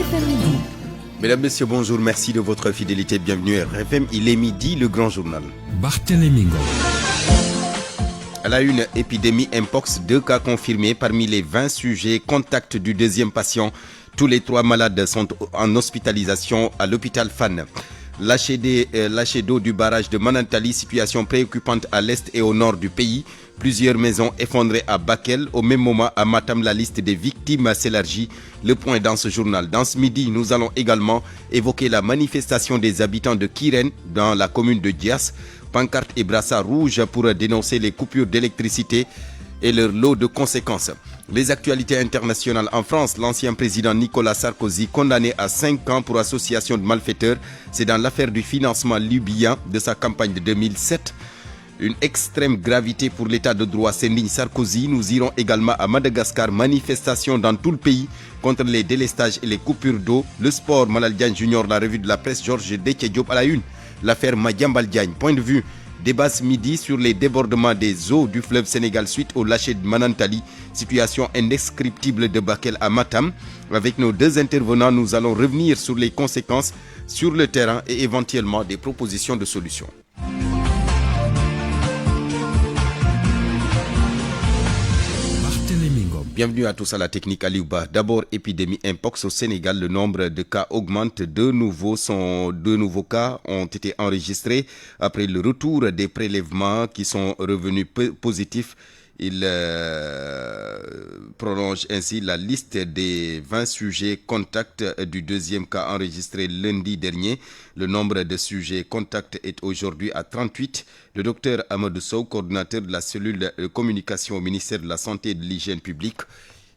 RFM Midi. Mesdames, Messieurs, bonjour, merci de votre fidélité. Bienvenue à RFM, il est midi, le grand journal. Barthélémy Ngom. À la une, épidémie Mpox, 2 cas confirmés parmi les 20 sujets contacts du deuxième patient. Tous les 3 malades sont en hospitalisation à l'hôpital Fann. Lâcher d'eau du barrage de Manantali, situation préoccupante à l'est et au nord du pays. Plusieurs maisons effondrées à Bakel. Au même moment, à Matam, la liste des victimes s'élargit. Le point dans ce journal. Dans ce midi, nous allons également évoquer la manifestation des habitants de Kiren dans la commune de Dias. Pancartes et brassards rouges pour dénoncer les coupures d'électricité et leur lot de conséquences. Les actualités internationales en France, l'ancien président Nicolas Sarkozy condamné à 5 ans pour association de malfaiteurs. C'est dans l'affaire du financement libyen de sa campagne de 2007. Une extrême gravité pour l'état de droit s'indigne Sarkozy. Nous irons également à Madagascar, manifestation dans tout le pays contre les délestages et les coupures d'eau. Le sport, Malal Diagne Junior, la revue de la presse, Georges Déthié Diop à la une. L'affaire Madiambal Diagne, point de vue. Débat ce midi sur les débordements des eaux du fleuve Sénégal suite au lâcher de Manantali. Situation indescriptible de Bakel à Matam. Avec nos 2 intervenants, nous allons revenir sur les conséquences sur le terrain et éventuellement des propositions de solutions. Bienvenue à tous à la technique Aliouba. D'abord, épidémie Mpox au Sénégal. Le nombre de cas augmente. 2 nouveaux cas ont été enregistrés après le retour des prélèvements qui sont revenus positifs. Il prolonge ainsi la liste des 20 sujets contacts du deuxième cas enregistré lundi dernier. Le nombre de sujets contacts est aujourd'hui à 38. Le docteur Amadou Sow, coordinateur de la cellule de communication au ministère de la Santé et de l'Hygiène publique,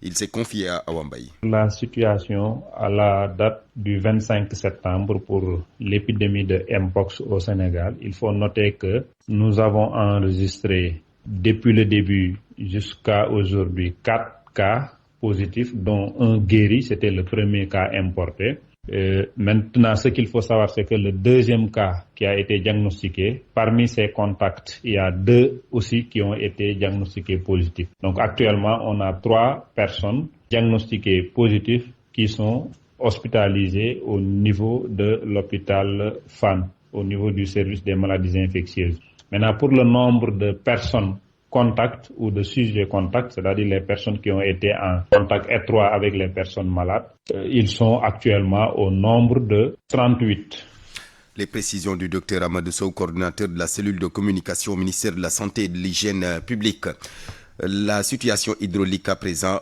il s'est confié à Awambaye. La situation à la date du 25 septembre pour l'épidémie de Mpox au Sénégal, il faut noter que nous avons enregistré depuis le début jusqu'à aujourd'hui 4 cas positifs, dont un guéri, c'était le premier cas importé. Maintenant, ce qu'il faut savoir, c'est que le deuxième cas qui a été diagnostiqué, parmi ces contacts, il y a 2 aussi qui ont été diagnostiqués positifs. Donc actuellement, on a 3 personnes diagnostiquées positives qui sont hospitalisées au niveau de l'hôpital Fann, au niveau du service des maladies infectieuses. Maintenant, pour le nombre de personnes contacts ou de sujets contacts, c'est-à-dire les personnes qui ont été en contact étroit avec les personnes malades, ils sont actuellement au nombre de 38. Les précisions du docteur Amadou Sow, coordinateur de la cellule de communication au ministère de la Santé et de l'Hygiène publique. La situation hydraulique à présent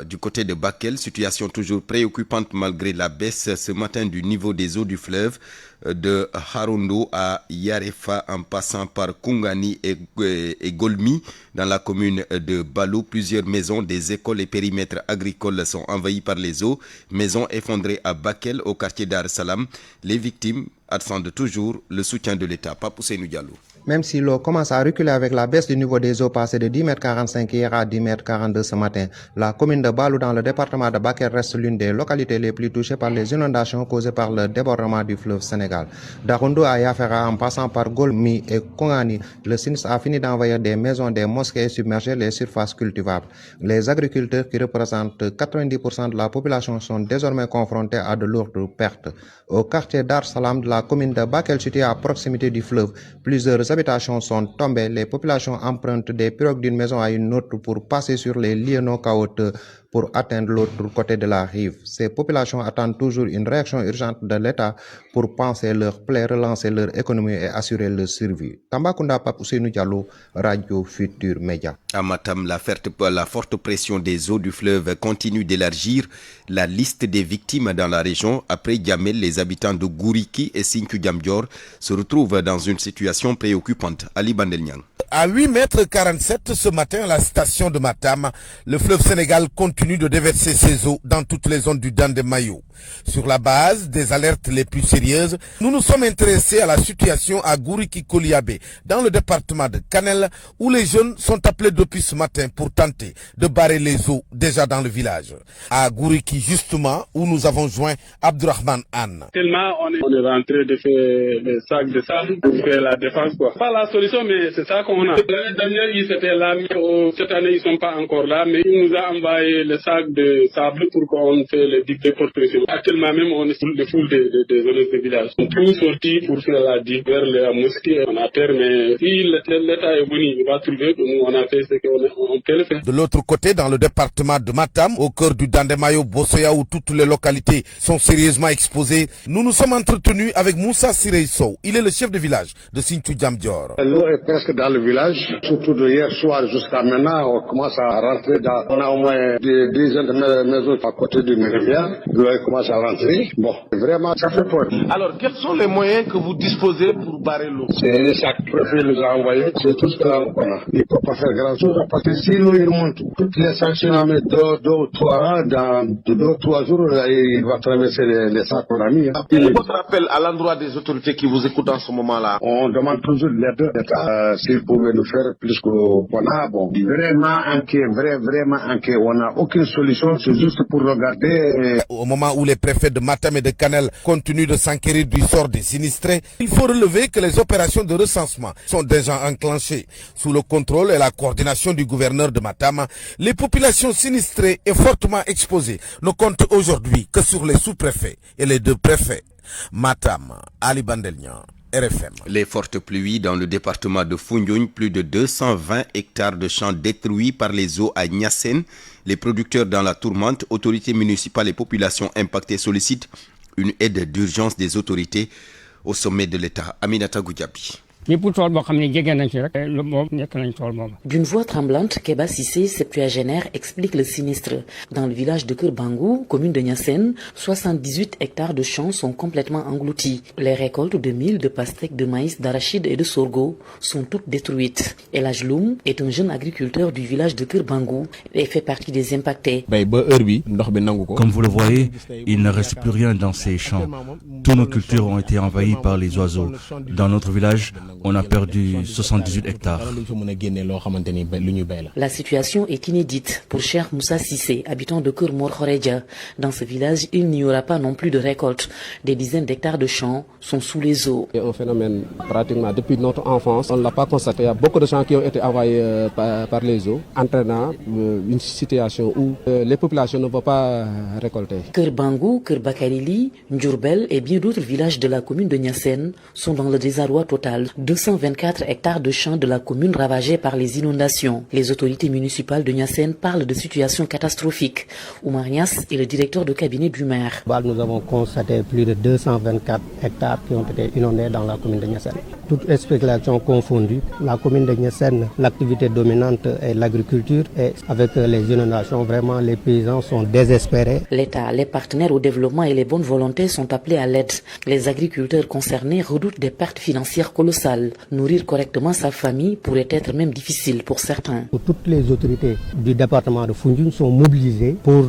du côté de Bakel, situation toujours préoccupante malgré la baisse ce matin du niveau des eaux du fleuve de Haroundo à Yarefa en passant par Koungani et Golmi dans la commune de Balou. Plusieurs maisons, des écoles et périmètres agricoles sont envahis par les eaux. Maisons effondrées à Bakel au quartier Dar Salam. Les victimes attendent toujours le soutien de l'État. Papousseinou Diallo. Même si l'eau commence à reculer avec la baisse du niveau des eaux passé de 10,45 m hier à 10,42 m ce matin, la commune de Balou dans le département de Bakel reste l'une des localités les plus touchées par les inondations causées par le débordement du fleuve Sénégal. D'Arundo à Yafera en passant par Golmi et Kongani, le sinistre a fini d'envahir des maisons, des mosquées et submerger les surfaces cultivables. Les agriculteurs qui représentent 90% de la population sont désormais confrontés à de lourdes pertes. Au quartier Dar Salam de la commune de Bakel situé à proximité du fleuve, plusieurs habitations sont tombées. Les populations empruntent des pirogues d'une maison à une autre pour passer sur les lieux chaotiques pour atteindre l'autre côté de la rive. Ces populations attendent toujours une réaction urgente de l'État pour panser leurs plaies, relancer leur économie et assurer leur survie. Tambacounda, Papousseinou Diallo, Radio Futur Média. À Matam, la forte pression des eaux du fleuve continue d'élargir la liste des victimes dans la région. Après Djamel, les habitants de Gouriki et Sinthiou Diamdior se retrouvent dans une situation préoccupante. Ali Bandelniang. À 8,47 m ce matin à la station de Matam, le fleuve Sénégal continue de déverser ses eaux dans toutes les zones du Dandemayo. Sur la base des alertes les plus sérieuses, nous nous sommes intéressés à la situation à Gouriki-Koliabé, dans le département de Kanel, où les jeunes sont appelés depuis ce matin pour tenter de barrer les eaux déjà dans le village. À Gouriki, justement, où nous avons joint Abdurrahman Anne. Tellement on est rentré de faire des sacs de sable pour faire la défense, quoi. Pas la solution, mais c'est ça qu'on a. L'année dernière, ils étaient là, mais cette année, ils sont pas encore là, mais il nous a envoyé le des sacs de sable pour qu'on fait les digues de porte-pression. Actuellement même, on est sous le foule des zones de village. On peut sortir pour faire la digue vers la mosquée. On a peur, mais si l'État est venu, il va trouver que nous, on a fait ce qu'on peut le faire. De l'autre côté, dans le département de Matam, au cœur du Dandemayo, Bosoya, où toutes les localités sont sérieusement exposées, nous nous sommes entretenus avec Moussa Sireiso. Il est le chef de village de Sinthiou Diamdior. L'eau est presque dans le village, surtout de hier soir jusqu'à maintenant, on commence à rentrer dans, on a au moins des dizaines de maisons à côté d'une rivière, l'eau commence à rentrer. Bon, vraiment, ça fait peur. Alors, quels sont les moyens que vous disposez pour barrer l'eau? C'est les sacs que le préfet nous a envoyés, c'est tout ce qu'on a. Il ne peut pas faire grand chose parce que si l'eau il monte, toutes les sanctions à mettre deux ou trois, dans 2 ou 3 jours, il va traverser les sacs qu'on a mis. Votre appel à l'endroit des autorités qui vous écoutent en ce moment-là? On demande toujours de l'aide d'État, s'ils pouvaient nous faire plus qu'on a. Bon, vraiment inquiet, on n'a aucune solution, c'est juste pour regarder. Au moment où les préfets de Matam et de Kanel continuent de s'enquérir du sort des sinistrés, il faut relever que les opérations de recensement sont déjà enclenchées. Sous le contrôle et la coordination du gouverneur de Matam, les populations sinistrées et fortement exposées ne comptent aujourd'hui que sur les sous-préfets et les 2 préfets. Matam, Ali Bandelnian, RFM. Les fortes pluies dans le département de Foundiougne, plus de 220 hectares de champs détruits par les eaux à Niassène. Les producteurs dans la tourmente, autorités municipales et populations impactées sollicitent une aide d'urgence des autorités au sommet de l'État. Aminata Goudiaby. D'une voix tremblante, Keba Sissé, septuagénaire, explique le sinistre. Dans le village de Kerbangou, commune de Niassène, 78 hectares de champs sont complètement engloutis. Les récoltes de mil, de pastèques, de maïs, d'arachide et de sorgho sont toutes détruites. El Ajloum est un jeune agriculteur du village de Kerbangou et fait partie des impactés. Comme vous le voyez, il ne reste plus rien dans ces champs. Toutes nos cultures ont été envahies par les oiseaux. Dans notre village, on a perdu 78 hectares. La situation est inédite pour Cheikh Moussa Sissé, habitant de Kermor Khoreja. Dans ce village, il n'y aura pas non plus de récolte. Des dizaines d'hectares de champs sont sous les eaux. C'est un phénomène pratiquement depuis notre enfance. On ne l'a pas constaté. Il y a beaucoup de champs qui ont été envahis par les eaux, entraînant une situation où les populations ne vont pas récolter. Kerbangou, Kerbakarili, Ndjourbel et bien d'autres villages de la commune de Niassène sont dans le désarroi total. 224 hectares de champs de la commune ravagés par les inondations. Les autorités municipales de Niassène parlent de situation catastrophique. Oumar Niass est le directeur de cabinet du maire. Nous avons constaté plus de 224 hectares qui ont été inondés dans la commune de Niassène. Toutes spéculations confondues, la commune de Niassène, l'activité dominante est l'agriculture et avec les inondations, vraiment les paysans sont désespérés. L'État, les partenaires au développement et les bonnes volontés sont appelés à l'aide. Les agriculteurs concernés redoutent des pertes financières colossales. Nourrir correctement sa famille pourrait être même difficile pour certains. Toutes les autorités du département de Foundiougne sont mobilisées pour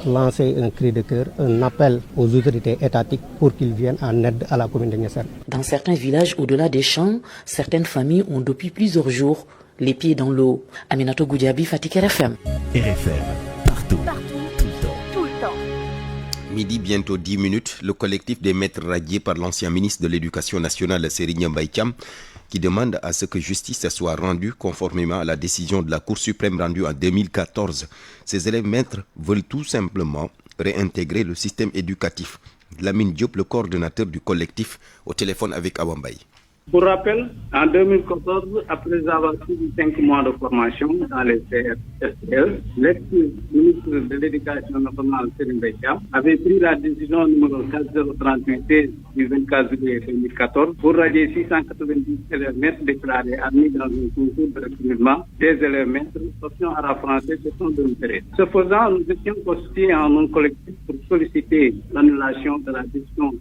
lancer un cri de cœur, un appel aux autorités étatiques pour qu'ils viennent en aide à la commune de Niassène. Dans certains villages au-delà des champs, certaines familles ont depuis plusieurs jours les pieds dans l'eau. Aminato Goudiaby, Fatick RFM. RFM, partout. Tout le temps. Midi, bientôt 10 minutes, le collectif des maîtres radiés par l'ancien ministre de l'Éducation nationale, Serigne Mbaye Thiam, qui demande à ce que justice soit rendue conformément à la décision de la Cour suprême rendue en 2014. Ces élèves maîtres veulent tout simplement réintégrer le système éducatif. Lamine Diop, le coordonnateur du collectif, au téléphone avec Awambaye. Pour rappel, en 2014, après avoir suivi 5 mois de formation dans les CRSTE, l'ex-ministre de l'Éducation nationale, Serigne Mbaye Thiam, avait pris la décision numéro 4038 du 24 juillet 2014 pour radier 690 élèves maîtres déclarés admis dans un concours de recrutement des élèves maîtres option arabe français de son demi-période. Ce faisant, nous étions constitués en un collectif pour solliciter l'annulation de la décision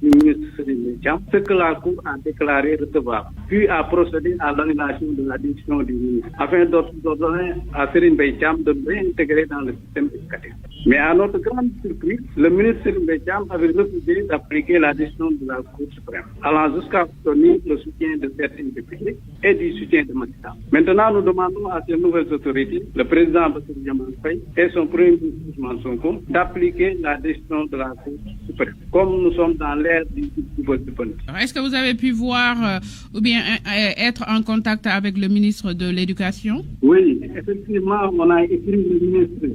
du ministre Serigne Mbaye Thiam, ce que la Cour a déclaré recevable, puis a procédé à l'annulation de la décision du ministre, afin d'ordonner à Serigne Mbaye Thiam de réintégrer dans le système éducatif. Mais à notre grande surprise, le ministre Serigne Mbaye Thiam avait refusé d'appliquer la décision de la Cour suprême, allant jusqu'à obtenir le soutien de certains députés et du soutien de Macky Sall. Maintenant, nous demandons à ces nouvelles autorités, le président Bassirou Diomaye Faye et son premier ministre Ousmane Sonko, d'appliquer la décision de la Cour suprême, comme nous sommes dans l'ère du football de politique. Est-ce que vous avez pu voir ou bien être en contact avec le ministre de l'Éducation? Oui, effectivement, on a écrit le ministre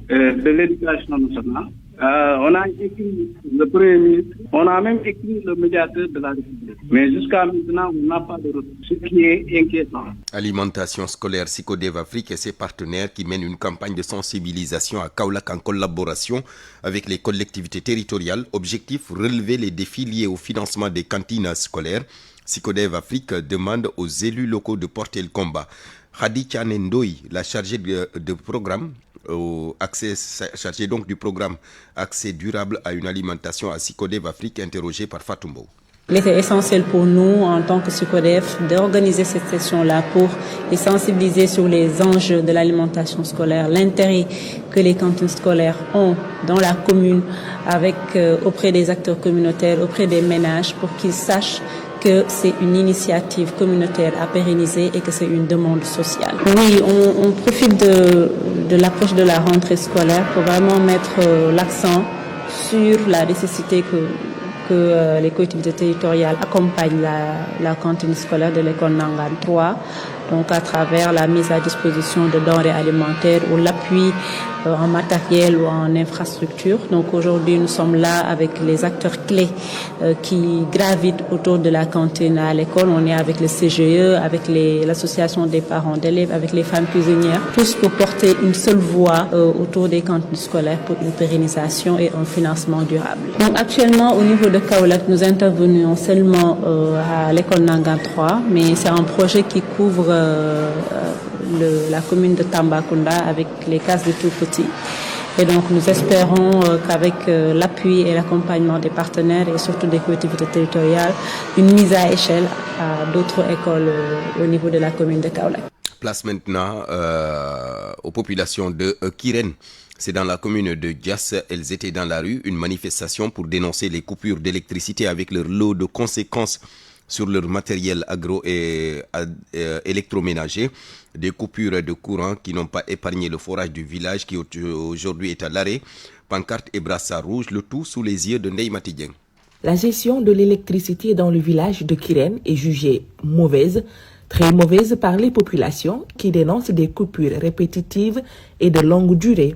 de l'Éducation nationale. On a écrit le Premier ministre, on a même écrit le médiateur de la République. Mais jusqu'à maintenant, on n'a pas de retour, ce qui est inquiétant. Alimentation scolaire Sicodev Afrique et ses partenaires qui mènent une campagne de sensibilisation à Kaolack en collaboration avec les collectivités territoriales. Objectif, relever les défis liés au financement des cantines scolaires. Sicodev Afrique demande aux élus locaux de porter le combat. Khadi Tchanendoy, la chargée de programme, chargé donc du programme Accès durable à une alimentation à Sicodev Afrique, interrogé par Fatumbo. Il était essentiel pour nous, en tant que Sicodev, d'organiser cette session-là pour les sensibiliser sur les enjeux de l'alimentation scolaire, l'intérêt que les cantines scolaires ont dans la commune, auprès des acteurs communautaires, auprès des ménages, pour qu'ils sachent que c'est une initiative communautaire à pérenniser et que c'est une demande sociale. Oui, on profite de l'approche de la rentrée scolaire pour vraiment mettre l'accent sur la nécessité que les collectivités territoriales accompagnent la cantine scolaire de l'école Nangan 3, donc à travers la mise à disposition de denrées alimentaires ou l'appui en matériel ou en infrastructure. Donc aujourd'hui, nous sommes là avec les acteurs clés qui gravitent autour de la cantine à l'école. On est avec le CGE, avec l'association des parents d'élèves, avec les femmes cuisinières, tous pour porter une seule voix autour des cantines scolaires pour une pérennisation et un financement durable. Donc actuellement, au niveau de Kaolack, nous intervenons seulement à l'école Nangan 3, mais c'est un projet qui couvre la commune de Tambacounda avec les cases de tout petits. Et donc nous espérons qu'avec l'appui et l'accompagnement des partenaires et surtout des collectivités territoriales, une mise à échelle à d'autres écoles au niveau de la commune de Kaolack. Place maintenant aux populations de Kirène. C'est dans la commune de Diass. Elles étaient dans la rue, une manifestation pour dénoncer les coupures d'électricité avec leur lot de conséquences sur leur matériel agro et électroménager. Des coupures de courant qui n'ont pas épargné le forage du village qui aujourd'hui est à l'arrêt. Pancarte et brassard rouge, le tout sous les yeux de Ndeye Mati Dieng. La gestion de l'électricité dans le village de Kirène est jugée mauvaise, très mauvaise par les populations qui dénoncent des coupures répétitives et de longue durée.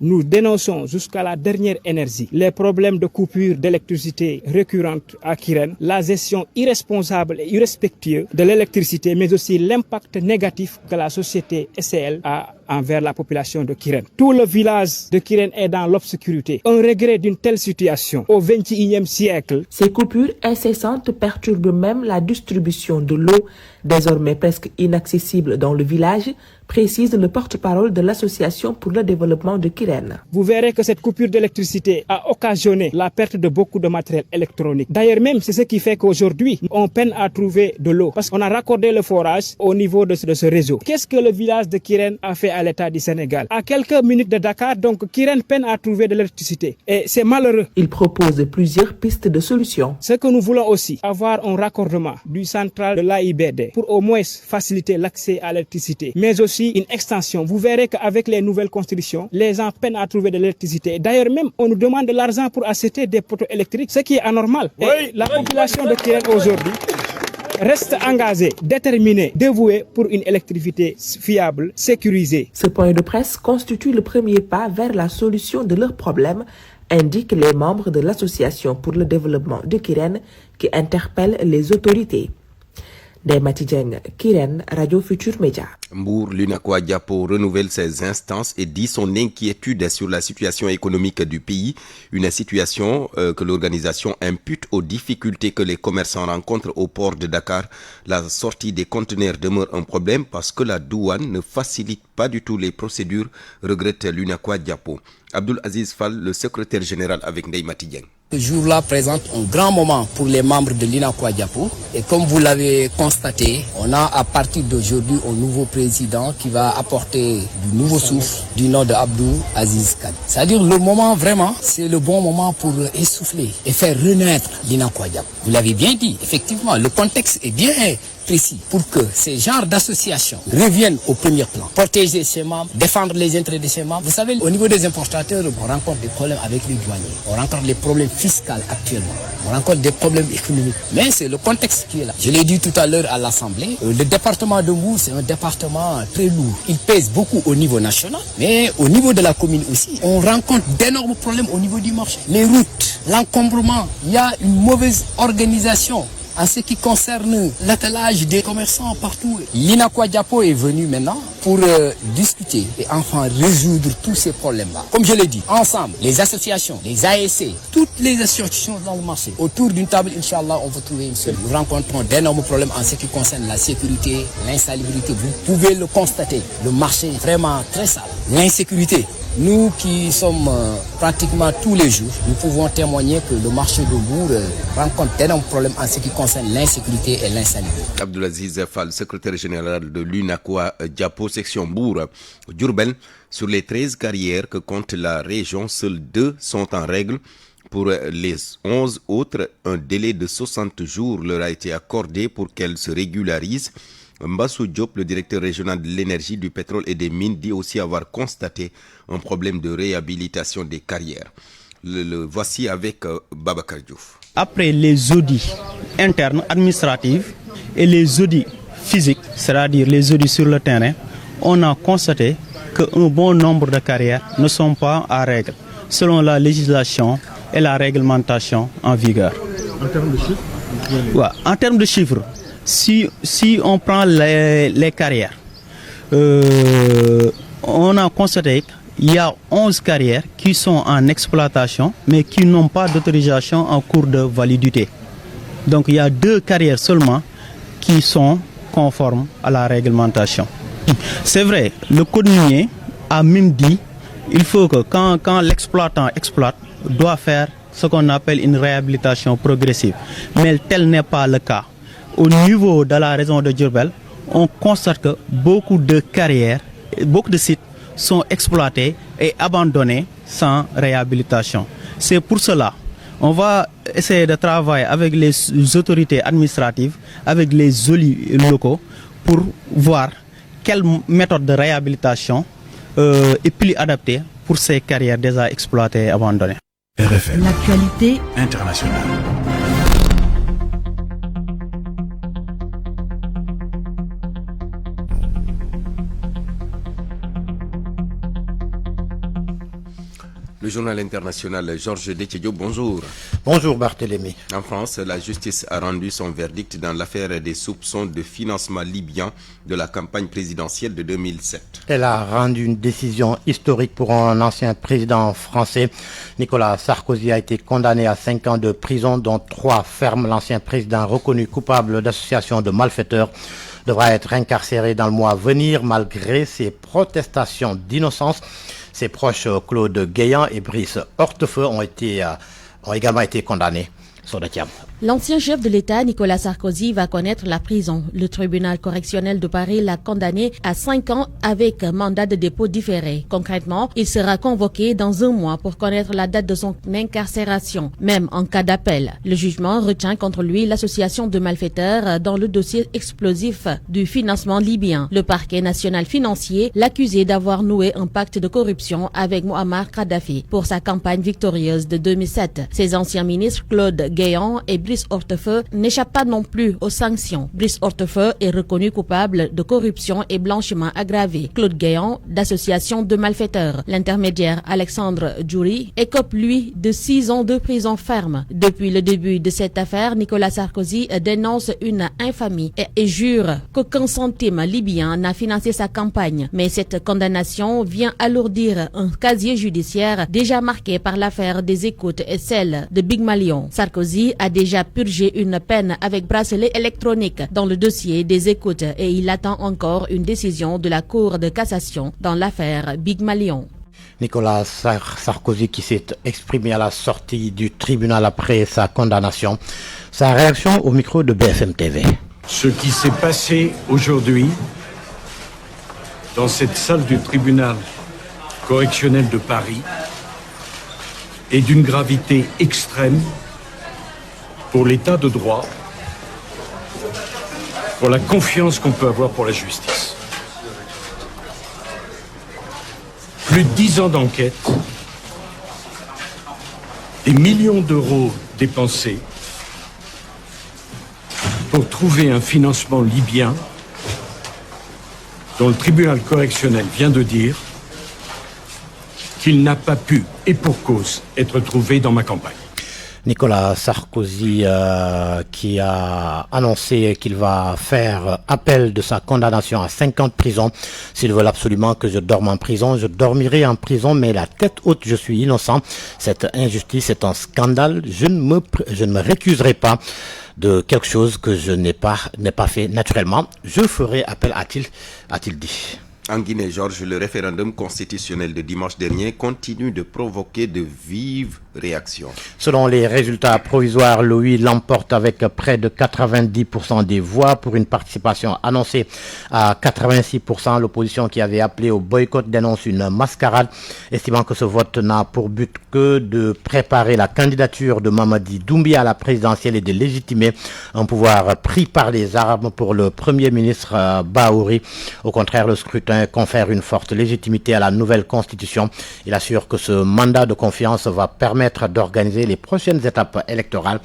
Nous dénonçons jusqu'à la dernière énergie les problèmes de coupure d'électricité récurrentes à Kirène, la gestion irresponsable et irrespectueuse de l'électricité, mais aussi l'impact négatif que la société SCL a envers la population de Kirène. Tout le village de Kirène est dans l'obscurité. Un regret d'une telle situation au XXIe siècle. Ces coupures incessantes perturbent même la distribution de l'eau, désormais presque inaccessible dans le village, précise le porte-parole de l'association pour le développement de Kirène. Vous verrez que cette coupure d'électricité a occasionné la perte de beaucoup de matériel électronique. D'ailleurs même, c'est ce qui fait qu'aujourd'hui, on peine à trouver de l'eau parce qu'on a raccordé le forage au niveau de ce réseau. Qu'est-ce que le village de Kirène a fait à l'État du Sénégal? À quelques minutes de Dakar, donc Kirène peine à trouver de l'électricité. Et c'est malheureux. Il propose plusieurs pistes de solutions. Ce que nous voulons aussi, avoir un raccordement du central de l'AIBD pour au moins faciliter l'accès à l'électricité, mais aussi une extension. Vous verrez qu'avec les nouvelles constructions, les gens peinent à trouver de l'électricité. D'ailleurs même, on nous demande de l'argent pour acheter des poteaux électriques, ce qui est anormal. Et la population de Kirène aujourd'hui reste engagée, déterminée, dévouée pour une électricité fiable, sécurisée. Ce point de presse constitue le premier pas vers la solution de leurs problèmes, indiquent les membres de l'association pour le développement de Kirène qui interpellent les autorités. Ndeye Mati Dieng, Kirène, Radio Futur Média. Mbour, l'UNACOIS Diapo renouvelle ses instances et dit son inquiétude sur la situation économique du pays. Une situation que l'organisation impute aux difficultés que les commerçants rencontrent au port de Dakar. La sortie des conteneurs demeure un problème parce que la douane ne facilite pas du tout les procédures, regrette l'UNACOIS Diapo. Abdul Aziz Fall, le secrétaire général avec Ndeye Mati Dieng. Ce jour-là présente un grand moment pour les membres de l'UNACOIS Diapo. Et comme vous l'avez constaté, on a à partir d'aujourd'hui un nouveau président qui va apporter du nouveau souffle du nom de Abdul Aziz Khan. C'est-à-dire le moment vraiment, c'est le bon moment pour essouffler et faire renaître l'UNACOIS Diapo. Vous l'avez bien dit, effectivement, le contexte est bien précis pour que ces genres d'associations reviennent au premier plan. Protéger ses membres, défendre les intérêts de ses membres. Vous savez, au niveau des importateurs, on rencontre des problèmes avec les douaniers. On rencontre des problèmes fiscaux actuellement. On rencontre des problèmes économiques. Mais c'est le contexte qui est là. Je l'ai dit tout à l'heure à l'Assemblée, le département de Mbour, c'est un département très lourd. Il pèse beaucoup au niveau national, mais au niveau de la commune aussi, on rencontre d'énormes problèmes au niveau du marché. Les routes, l'encombrement, il y a une mauvaise organisation en ce qui concerne l'attelage des commerçants partout. L'INACOA-Diapo est venu maintenant pour discuter et enfin résoudre tous ces problèmes-là. Comme je l'ai dit, ensemble, les associations, les ASC, toutes les associations dans le marché, autour d'une table, Inch'Allah, on va trouver une solution. Nous rencontrons d'énormes problèmes en ce qui concerne la sécurité, l'insalubrité. Vous pouvez le constater, le marché est vraiment très sale. L'insécurité. Nous qui sommes pratiquement tous les jours, nous pouvons témoigner que le marché de Mbour rencontre d'énormes problèmes en ce qui concerne l'insécurité et l'insalubrité. Abdelaziz Fall, secrétaire général de l'UNACOA-Diapo, section Mbour, Diourbel. Sur les 13 carrières que compte la région, seules 2 sont en règle. Pour les 11 autres, un délai de 60 jours leur a été accordé pour qu'elles se régularisent. Mbassou Diop, le directeur régional de l'énergie, du pétrole et des mines, dit aussi avoir constaté un problème de réhabilitation des carrières. Le voici avec Babacar Diouf. Après les audits internes, administratifs et les audits physiques, c'est-à-dire les audits sur le terrain, on a constaté qu'un bon nombre de carrières ne sont pas à règle, selon la législation et la réglementation en vigueur. En termes de chiffres? Ouais, en termes de chiffres, si on prend les carrières, on a constaté qu'il y a 11 carrières qui sont en exploitation, mais qui n'ont pas d'autorisation en cours de validité. Donc il y a 2 carrières seulement qui sont conformes à la réglementation. C'est vrai, le code minier a même dit qu'il faut que quand l'exploitant exploite, doit faire ce qu'on appelle une réhabilitation progressive. Mais tel n'est pas le cas. Au niveau de la région de Diourbel, on constate que beaucoup de carrières, beaucoup de sites sont exploités et abandonnés sans réhabilitation. C'est pour cela on va essayer de travailler avec les autorités administratives, avec les élus locaux, pour voir quelle méthode de réhabilitation est plus adaptée pour ces carrières déjà exploitées et abandonnées. RFM. L'actualité internationale. Le journal international, Georges Déthié-Diop, bonjour. Bonjour Barthélémy. En France, la justice a rendu son verdict dans l'affaire des soupçons de financement libyen de la campagne présidentielle de 2007. Elle a rendu une décision historique pour un ancien président français. Nicolas Sarkozy a été condamné à 5 ans de prison, dont 3 fermes. L'ancien président reconnu coupable d'association de malfaiteurs devra être incarcéré dans le mois à venir malgré ses protestations d'innocence. Ses proches Claude Guéant et Brice Hortefeux ont également été condamnés. L'ancien chef de l'État, Nicolas Sarkozy, va connaître la prison. Le tribunal correctionnel de Paris l'a condamné à 5 ans avec mandat de dépôt différé. Concrètement, il sera convoqué dans 1 mois pour connaître la date de son incarcération, même en cas d'appel. Le jugement retient contre lui l'association de malfaiteurs dans le dossier explosif du financement libyen. Le parquet national financier l'accusait d'avoir noué un pacte de corruption avec Muammar Kadhafi pour sa campagne victorieuse de 2007. Ses anciens ministres Claude Guéant et Brice Hortefeux n'échappent pas non plus aux sanctions. Brice Hortefeux est reconnu coupable de corruption et blanchiment aggravé. Claude Guéant d'association de malfaiteurs. L'intermédiaire Alexandre Djouri écope lui de 6 ans de prison ferme. Depuis le début de cette affaire, Nicolas Sarkozy dénonce une infamie et jure qu'aucun centime libyen n'a financé sa campagne. Mais cette condamnation vient alourdir un casier judiciaire déjà marqué par l'affaire des écoutes et celle de Big Malion. Sarkozy a déjà purgé une peine avec bracelet électronique dans le dossier des écoutes et il attend encore une décision de la Cour de cassation dans l'affaire Big Malion. Nicolas Sarkozy qui s'est exprimé à la sortie du tribunal après sa condamnation. Sa réaction au micro de BFM TV. Ce qui s'est passé aujourd'hui dans cette salle du tribunal correctionnel de Paris est d'une gravité extrême pour l'état de droit pour la confiance qu'on peut avoir pour la justice. Plus de 10 ans d'enquête, des millions d'euros dépensés pour trouver un financement libyen dont le tribunal correctionnel vient de dire qu'il n'a pas pu, et pour cause, être trouvé dans ma campagne. Nicolas Sarkozy qui a annoncé qu'il va faire appel de sa condamnation à 5 ans de prison. S'ils veulent absolument que je dorme en prison, je dormirai en prison, mais la tête haute, je suis innocent. Cette injustice est un scandale. Je ne me récuserai pas de quelque chose que je n'ai pas fait naturellement. Je ferai appel, a-t-il dit. En Guinée, Georges, le référendum constitutionnel de dimanche dernier continue de provoquer de vives réactions. Selon les résultats provisoires, l'OI l'emporte avec près de 90% des voix pour une participation annoncée à 86%. L'opposition qui avait appelé au boycott dénonce une mascarade, estimant que ce vote n'a pour but que de préparer la candidature de Mamadi Doumbia à la présidentielle et de légitimer un pouvoir pris par les armes pour le Premier ministre Bahouri. Au contraire, le scrutin confère une forte légitimité à la nouvelle constitution. Il assure que ce mandat de confiance va permettre d'organiser les prochaines étapes électorales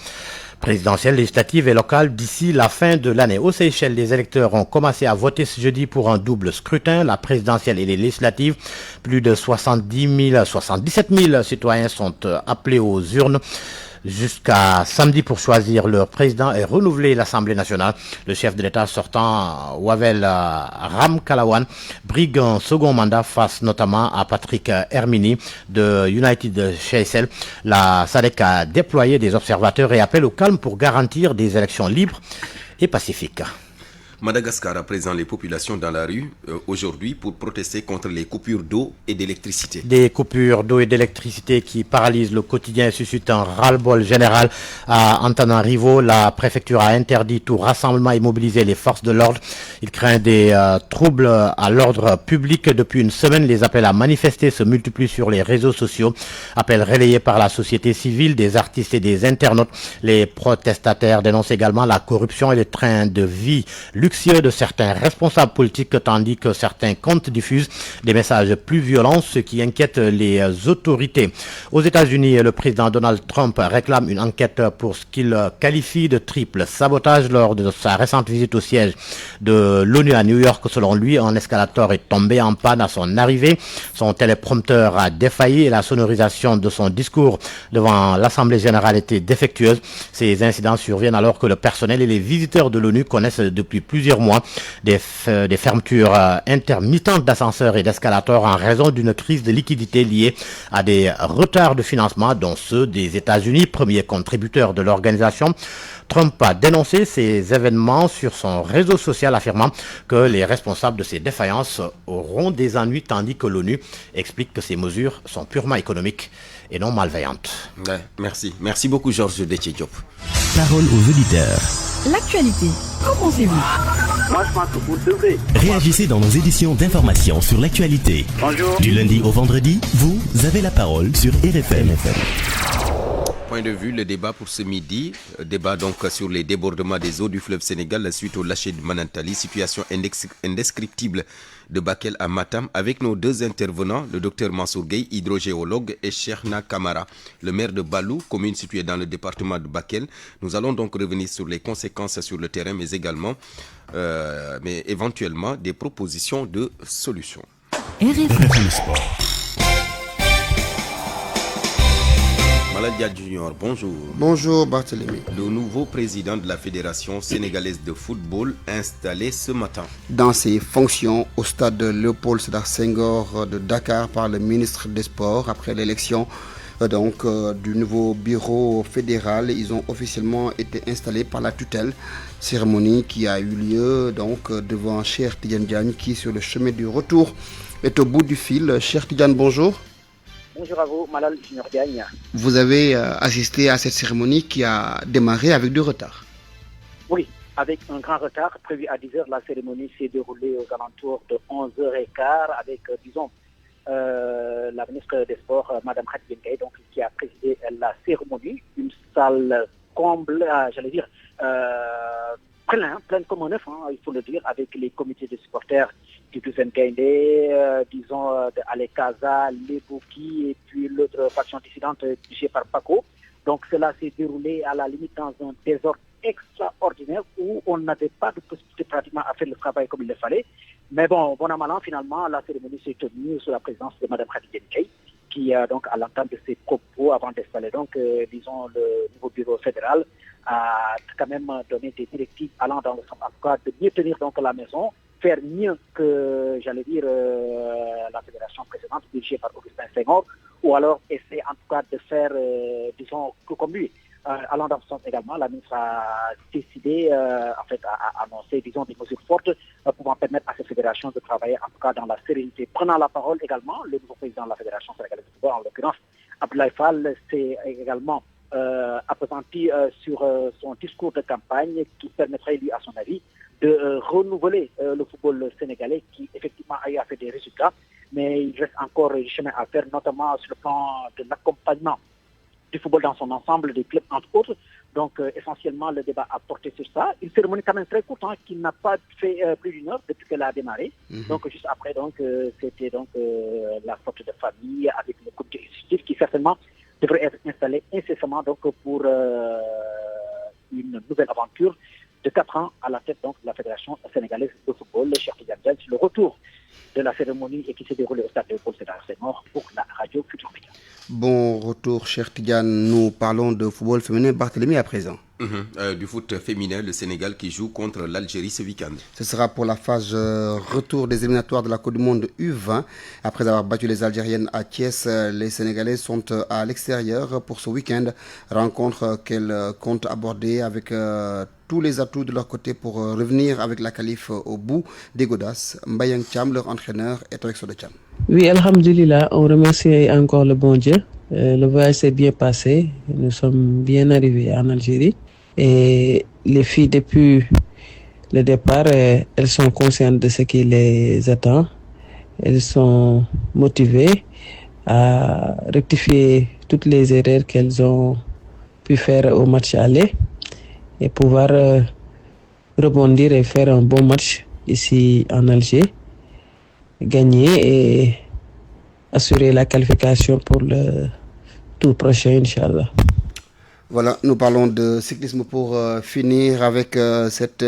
présidentielles, législatives et locales d'ici la fin de l'année. Aux Seychelles, les électeurs ont commencé à voter ce jeudi pour un double scrutin, la présidentielle et les législatives. Plus de 77 000 citoyens sont appelés aux urnes jusqu'à samedi pour choisir leur président et renouveler l'Assemblée nationale. Le chef de l'État sortant, Wavel Ramkalawan, brigue un second mandat face notamment à Patrick Hermini de United Seychelles. La SADC a déployé des observateurs et appelle au calme pour garantir des élections libres et pacifiques. Madagascar a présent les populations dans la rue aujourd'hui pour protester contre les coupures d'eau et d'électricité. Des coupures d'eau et d'électricité qui paralysent le quotidien et suscitent un ras-le-bol général. À Antananarivo, la préfecture a interdit tout rassemblement et mobilisé les forces de l'ordre. Il craint des troubles à l'ordre public. Depuis une semaine, les appels à manifester se multiplient sur les réseaux sociaux. Appels relayés par la société civile, des artistes et des internautes. Les protestataires dénoncent également la corruption et le train de vie luxueux de certains responsables politiques, tandis que certains comptes diffusent des messages plus violents, ce qui inquiète les autorités. Aux États-Unis, le président Donald Trump réclame une enquête pour ce qu'il qualifie de triple sabotage lors de sa récente visite au siège de l'ONU à New York. Selon lui, un escalator est tombé en panne à son arrivée, son téléprompteur a défailli et la sonorisation de son discours devant l'Assemblée générale était défectueuse. Ces incidents surviennent alors que le personnel et les visiteurs de l'ONU connaissent depuis plusieurs mois des fermetures intermittentes d'ascenseurs et d'escalators en raison d'une crise de liquidité liée à des retards de financement, dont ceux des États-Unis, premier contributeur de l'organisation. Trump a dénoncé ces événements sur son réseau social, affirmant que les responsables de ces défaillances auront des ennuis, tandis que l'ONU explique que ces mesures sont purement économiques et non malveillantes. Ouais, merci beaucoup Georges Déthié Diop. Parole aux auditeurs. L'actualité, qu'en pensez-vous? Moi, je pense que vous devrez. Réagissez dans nos éditions d'information sur l'actualité. Bonjour. Du lundi au vendredi, vous avez la parole sur RFM. Point de vue, le débat pour ce midi, débat donc sur les débordements des eaux du fleuve Sénégal suite au lâcher de Manantali, situation indescriptible de Bakel à Matam, avec nos deux intervenants, le docteur Mansour Gueye, hydrogéologue, et Cheikhna Kamara, le maire de Balou, commune située dans le département de Bakel. Nous allons donc revenir sur les conséquences sur le terrain, mais également, mais éventuellement, des propositions de solutions. RFM Sport. Maladia Junior, bonjour. Bonjour Barthélémy. Le nouveau président de la Fédération sénégalaise de football installé ce matin. Dans ses fonctions au stade de Léopold Sédar Senghor de Dakar par le ministre des Sports après l'élection du nouveau bureau fédéral, ils ont officiellement été installés par la tutelle. Cérémonie qui a eu lieu devant Cheikh Tidiane Diagne qui sur le chemin du retour est au bout du fil. Cheikh Tidiane, bonjour. Bonjour à vous, Malal Junior Diagne. Vous avez assisté à cette cérémonie qui a démarré avec du retard. Oui, avec un grand retard. Prévu à 10h, la cérémonie s'est déroulée aux alentours de 11h15 avec, la ministre des Sports, Mme Khady Bengaï, qui a présidé la cérémonie. Une salle comble, plein comme un œuf, il faut le dire, avec les comités de supporters du Dufan Gaindé, disons de Alekaza, Lebouki et puis l'autre faction dissidente dirigée par Paco. Donc cela s'est déroulé à la limite dans un désordre extraordinaire où on n'avait pas de possibilité pratiquement à faire le travail comme il le fallait. Mais bon à mal, finalement, la cérémonie s'est tenue sous la présidence de Mme Khadija Ndiaye, qui donc à l'entame de ses propos avant d'installer disons le nouveau bureau fédéral, a quand même donné des directives allant dans le sens en tout cas de mieux tenir donc la maison, faire mieux que la fédération précédente dirigée par Augustin Senghor, ou alors essayer en tout cas de faire disons comme lui. Allant dans ce sens également, la ministre a décidé à annoncer disons des mesures fortes pouvant permettre à cette fédération de travailler en tout cas dans la sérénité. Prenant la parole également, le nouveau président de la fédération sénégalaise de football, en l'occurrence Abdoulaye Fall, s'est également appesanti sur son discours de campagne qui permettrait lui à son avis de renouveler le football sénégalais qui effectivement a eu à faire des résultats, mais il reste encore du chemin à faire, notamment sur le plan de l'accompagnement du football dans son ensemble, des clubs entre autres. Donc essentiellement le débat a porté sur ça. Une cérémonie quand même très courte qui n'a pas fait plus d'une heure depuis qu'elle a démarré. Donc juste après c'était la sortie de famille avec le comité exécutif qui certainement devrait être installé incessamment pour une nouvelle aventure de 4 ans à la tête de la Fédération sénégalaise de football. Cheikh Tidiane Diagne, le retour de la cérémonie et qui s'est déroulée au stade Léopold Sédar Senghor pour la radio Futur Média. Bon retour, Cheikh Tidiane. Nous parlons de football féminin. Barthélémy à présent. Du foot féminin, le Sénégal qui joue contre l'Algérie ce week-end. Ce sera pour la phase retour des éliminatoires de la Coupe du Monde U20. Après avoir battu les Algériennes à Thiès, les Sénégalais sont à l'extérieur pour ce week-end. Rencontre qu'elles comptent aborder avec tous les atouts de leur côté pour revenir avec la qualif au bout des godasses. Mbayang Thiam, leur entraîneur, est avec Sodechan. Oui, alhamdulillah, on remercie encore le bon Dieu. Le voyage s'est bien passé. Nous sommes bien arrivés en Algérie. Et les filles, depuis le départ, elles sont conscientes de ce qui les attend. Elles sont motivées à rectifier toutes les erreurs qu'elles ont pu faire au match aller et pouvoir rebondir et faire un bon match ici en Alger, gagner et assurer la qualification pour le tour prochain, Inch'Allah. Voilà, nous parlons de cyclisme pour finir avec cette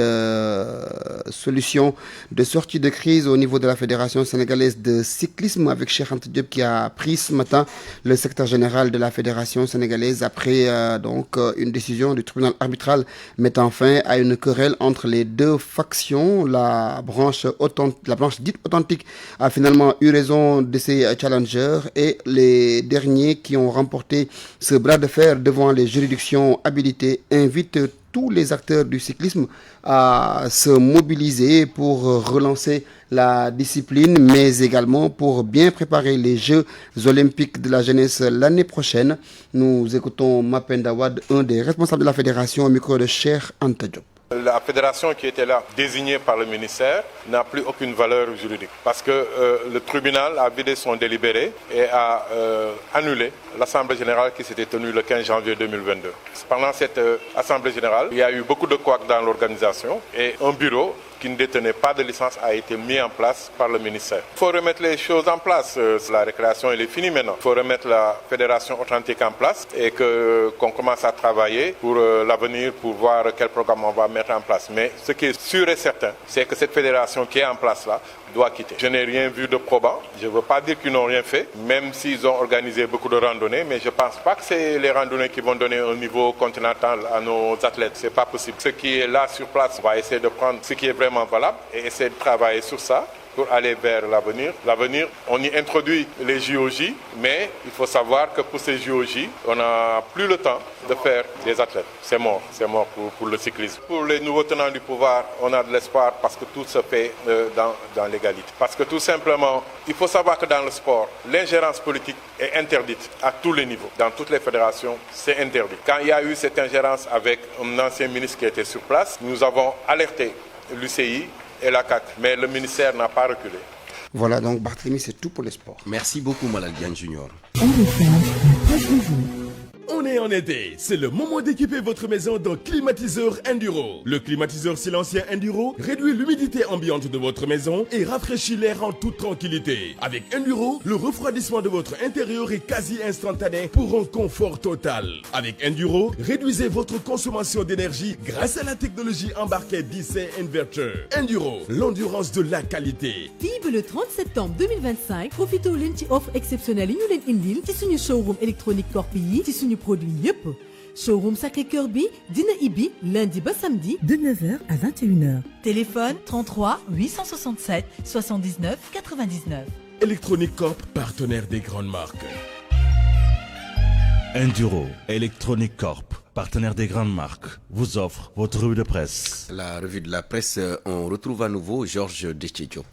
solution de sortie de crise au niveau de la Fédération sénégalaise de cyclisme avec Cheikh Anta Diop qui a pris ce matin le secrétaire général de la Fédération sénégalaise après une décision du tribunal arbitral mettant fin à une querelle entre les deux factions. La branche dite authentique a finalement eu raison de ses challengers et les derniers qui ont remporté ce bras de fer devant les juridictions habilitées invitent tous les acteurs du cyclisme à se mobiliser pour relancer la discipline, mais également pour bien préparer les Jeux olympiques de la jeunesse l'année prochaine. Nous écoutons Mapenda Wade, un des responsables de la fédération, au micro de Cheikh Anta Diop. La fédération qui était là, désignée par le ministère, n'a plus aucune valeur juridique parce que le tribunal a vidé son délibéré et a annulé l'Assemblée générale qui s'était tenue le 15 janvier 2022. Pendant cette Assemblée générale, il y a eu beaucoup de couacs dans l'organisation et un bureau qui ne détenait pas de licence a été mis en place par le ministère. Il faut remettre les choses en place. La récréation, elle est finie maintenant. Il faut remettre la fédération authentique en place et qu'on commence à travailler pour l'avenir, pour voir quel programme on va mettre en place. Mais ce qui est sûr et certain, c'est que cette fédération qui est en place là doit quitter. Je n'ai rien vu de probant. Je ne veux pas dire qu'ils n'ont rien fait, même s'ils ont organisé beaucoup de randonnées, mais je ne pense pas que c'est les randonnées qui vont donner un niveau continental à nos athlètes. Ce n'est pas possible. Ce qui est là sur place, on va essayer de prendre ce qui est vraiment valable et essayer de travailler sur ça pour aller vers l'avenir. L'avenir, on y introduit les JOJ, mais il faut savoir que pour ces JOJ, on n'a plus le temps de faire des athlètes. C'est mort pour le cyclisme. Pour les nouveaux tenants du pouvoir, on a de l'espoir parce que tout se fait dans l'égalité. Parce que tout simplement, il faut savoir que dans le sport, l'ingérence politique est interdite à tous les niveaux. Dans toutes les fédérations, c'est interdit. Quand il y a eu cette ingérence avec un ancien ministre qui était sur place, nous avons alerté l'UCI et la CAC, mais le ministère n'a pas reculé. Voilà, donc Barthélémy, c'est tout pour les sports. Merci beaucoup, Malal Diagne Junior. On est en été, c'est le moment d'équiper votre maison d'un climatiseur Enduro. Le climatiseur silencieux Enduro réduit l'humidité ambiante de votre maison et rafraîchit l'air en toute tranquillité. Avec Enduro, le refroidissement de votre intérieur est quasi instantané pour un confort total. Avec Enduro, réduisez votre consommation d'énergie grâce à la technologie embarquée DC Inverter. Enduro, l'endurance de la qualité. Vive le 30 septembre 2025, profitez leen ci offre exceptionnelle yi ñu leen indil ci suñu showroom électronique Corp yi ci suñu produit yépp. Showroom Sacré-Cœur bi dina ibi lundi ba samedi de 9h à 21h. Téléphone 33 867 79 99. Electronic Corp, partenaire des grandes marques. Enduro, Electronic Corp, partenaire des grandes marques, vous offre votre revue de presse. La revue de la presse, on retrouve à nouveau Georges Déthié-Diop.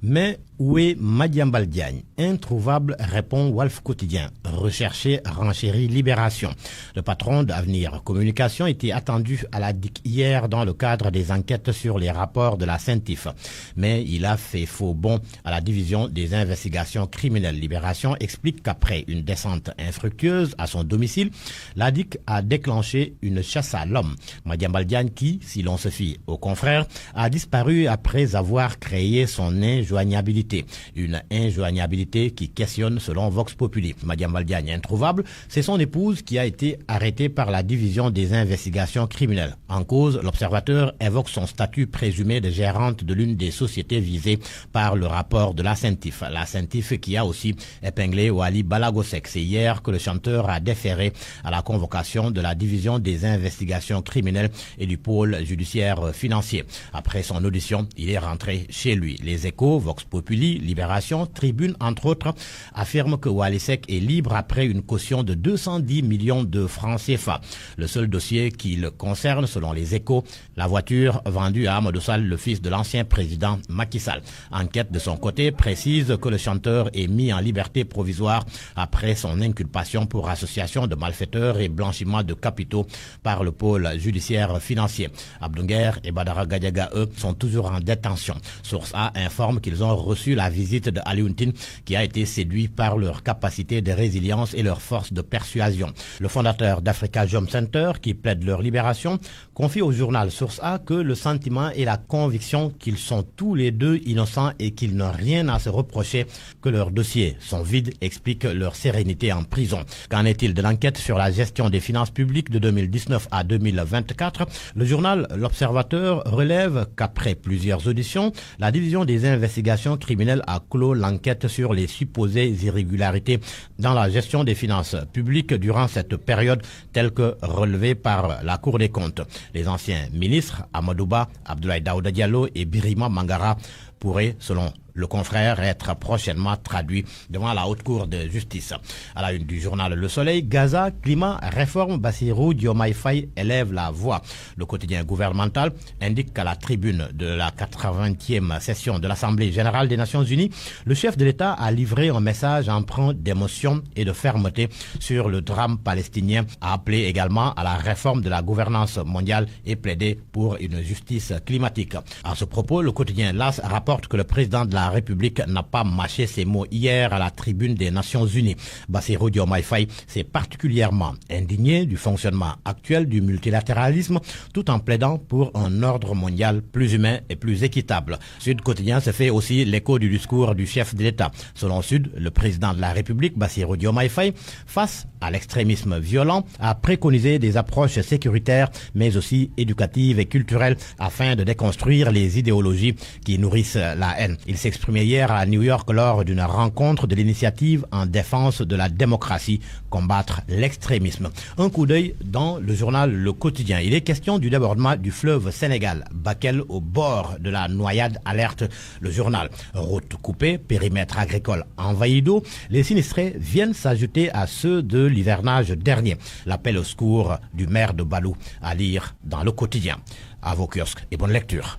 Mais où est Madiambal Diagne? Introuvable, répond Wolf Quotidien. Recherché, renchéri, Libération. Le patron d'Avenir Communication était attendu à la DIC hier dans le cadre des enquêtes sur les rapports de la CENTIF. Mais il a fait faux bond à la division des investigations criminelles. Libération explique qu'après une descente infructueuse à son domicile, la DIC a déclenché une chasse à l'homme. Madiambal Diagne qui, si l'on se fie aux confrères, a disparu après avoir créé son injoignabilité. Une injoignabilité qui questionne selon Vox Populi. Madiambal Diagne introuvable, c'est son épouse qui a été arrêtée par la division des investigations criminelles. En cause, l'observateur évoque son statut présumé de gérante de l'une des sociétés visées par le rapport de la CENTIF. La CENTIF qui a aussi épinglé Wali Balagosek. C'est hier que le chanteur a déféré à la convocation de la division des investigations criminelles et du pôle judiciaire financier. Après son audition, il est rentré chez lui. Les Échos, Vox Populi, Libération, Tribune, entre autres, affirment que Wally Seck est libre après une caution de 210 millions de francs CFA. Le seul dossier qui le concerne, selon les Échos, la voiture vendue à Amadou Sall, le fils de l'ancien président Macky Sall. Enquête de son côté précise que le chanteur est mis en liberté provisoire après son inculpation pour association de malfaiteurs et blanchiment de capitaux par le pôle judiciaire financier. Abdounger et Badara Gadiaga, eux, sont toujours en détention. Source A informe qu'ils ont reçu la visite de Alioune Tine qui a été séduit par leur capacité de résilience et leur force de persuasion. Le fondateur d'Africa Jom Center, qui plaide leur libération, confie au journal Source A que le sentiment et la conviction qu'ils sont tous les deux innocents et qu'ils n'ont rien à se reprocher, que leurs dossiers sont vides, explique leur sérénité en prison. Qu'en est-il de l'enquête sur la gestion des finances publiques de 2019 à 2024? Le journal L'Observateur relève qu'après plusieurs auditions, la division des investigations criminelles a clos l'enquête sur les supposées irrégularités dans la gestion des finances publiques durant cette période, telle que relevée par la Cour des comptes. Les anciens ministres Amadouba, Abdoulaye Daouda Diallo et Birima Mangara pourraient, selon le confrère, être prochainement traduit devant la haute cour de justice. À la une du journal Le Soleil, Gaza, climat, réforme, Bassirou Diomaye Faye élève la voix. Le quotidien gouvernemental indique qu'à la tribune de la 80e session de l'Assemblée générale des Nations Unies, le chef de l'État a livré un message empreint d'émotion et de fermeté sur le drame palestinien, a appelé également à la réforme de la gouvernance mondiale et plaidé pour une justice climatique. À ce propos, le quotidien LAS rapporte que le président de la République n'a pas mâché ses mots hier à la tribune des Nations Unies. Bassirou Diomaye Faye s'est particulièrement indigné du fonctionnement actuel du multilatéralisme tout en plaidant pour un ordre mondial plus humain et plus équitable. Sud Quotidien se fait aussi l'écho du discours du chef de l'État. Selon Sud, le président de la République, Bassirou Diomaye Faye, face à l'extrémisme violent, a préconisé des approches sécuritaires mais aussi éducatives et culturelles afin de déconstruire les idéologies qui nourrissent la haine. Il s'exprimait hier à New York lors d'une rencontre de l'initiative en défense de la démocratie, combattre l'extrémisme. Un coup d'œil dans le journal Le Quotidien. Il est question du débordement du fleuve Sénégal. Bakel au bord de la noyade, alerte le journal. Route coupée, périmètre agricole envahi d'eau. Les sinistrés viennent s'ajouter à ceux de l'hivernage dernier. L'appel au secours du maire de Balou à lire dans Le Quotidien. À vos kiosques et bonne lecture.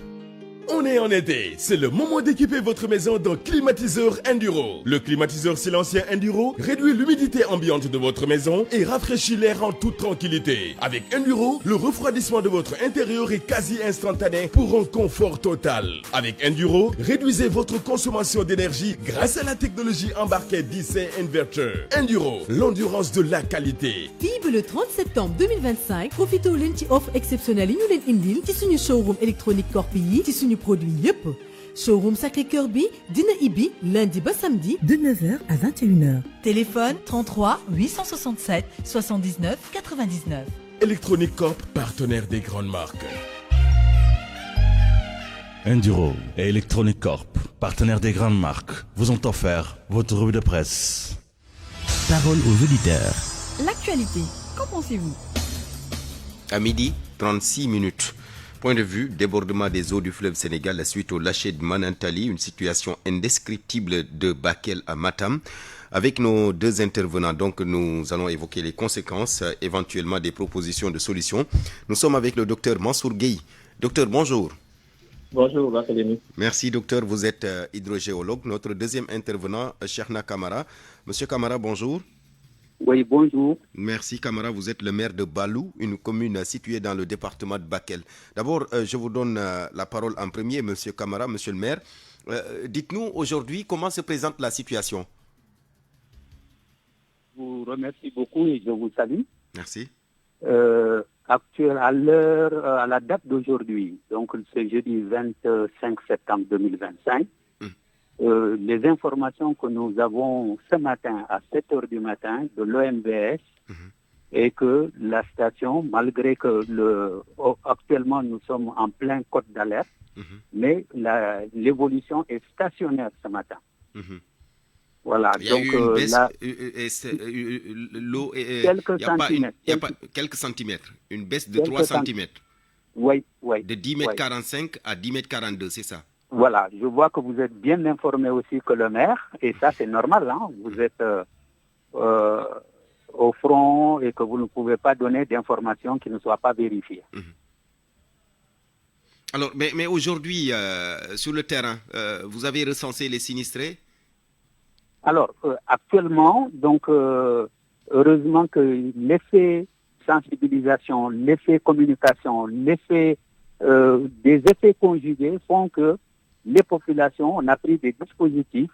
On est en été, c'est le moment d'équiper votre maison d'un climatiseur Enduro. Le climatiseur silencien Enduro réduit l'humidité ambiante de votre maison et rafraîchit l'air en toute tranquillité. Avec Enduro, le refroidissement de votre intérieur est quasi instantané pour un confort total. Avec Enduro, réduisez votre consommation d'énergie grâce à la technologie embarquée DC Inverter. Enduro, l'endurance de la qualité. FIB le 30 septembre 2025, profitez leen ci offre exceptionnelle yi ñu leen indil ci suñu showroom électronique Corp yi ci suñu produit yépp. Showroom Sacré-Cœur bi dina ibbi lundi ba samedi de 9h à 21h. Téléphone 33 867 79 99. Electronic Corp, partenaire des grandes marques. Enduro et Electronic Corp, partenaires des grandes marques, vous ont offert votre revue de presse. Parole aux auditeurs. L'actualité, qu'en pensez-vous? À midi, 36 minutes. Point de vue, débordement des eaux du fleuve Sénégal suite au lâcher de Manantali, une situation indescriptible de Bakel à Matam. Avec nos deux intervenants, donc, nous allons évoquer les conséquences, éventuellement des propositions de solutions. Nous sommes avec le docteur Mansour Gueye. Docteur, bonjour. Bonjour, l'académie. Merci, docteur. Vous êtes hydrogéologue. Notre deuxième intervenant, Cheikhna Kamara. Monsieur Kamara, bonjour. Oui, bonjour. Merci, Kamara. Vous êtes le maire de Balou, une commune située dans le département de Bakel. D'abord, je vous donne la parole en premier, monsieur Kamara, monsieur le maire. Dites-nous aujourd'hui comment se présente la situation. Je vous remercie beaucoup et je vous salue. Merci. À la date d'aujourd'hui, donc c'est jeudi 25 septembre 2025, les informations que nous avons ce matin à 7h du matin de l'OMVS est que la station, malgré que actuellement nous sommes en plein code d'alerte, mais l'évolution est stationnaire ce matin. Voilà, il y a donc eu une baisse, l'eau est quelques centimètres, une baisse de 3 centimètres. Oui, oui. De 10 mètres 45 à 10 mètres 42, c'est ça. Voilà, je vois que vous êtes bien informé aussi que le maire, et ça c'est normal, hein, vous êtes au front et que vous ne pouvez pas donner d'informations qui ne soient pas vérifiées. Alors, mais aujourd'hui, sur le terrain, vous avez recensé les sinistrés? Alors, actuellement, donc, heureusement que l'effet sensibilisation, l'effet communication, l'effet des effets conjugués font que les populations, on a pris des dispositifs.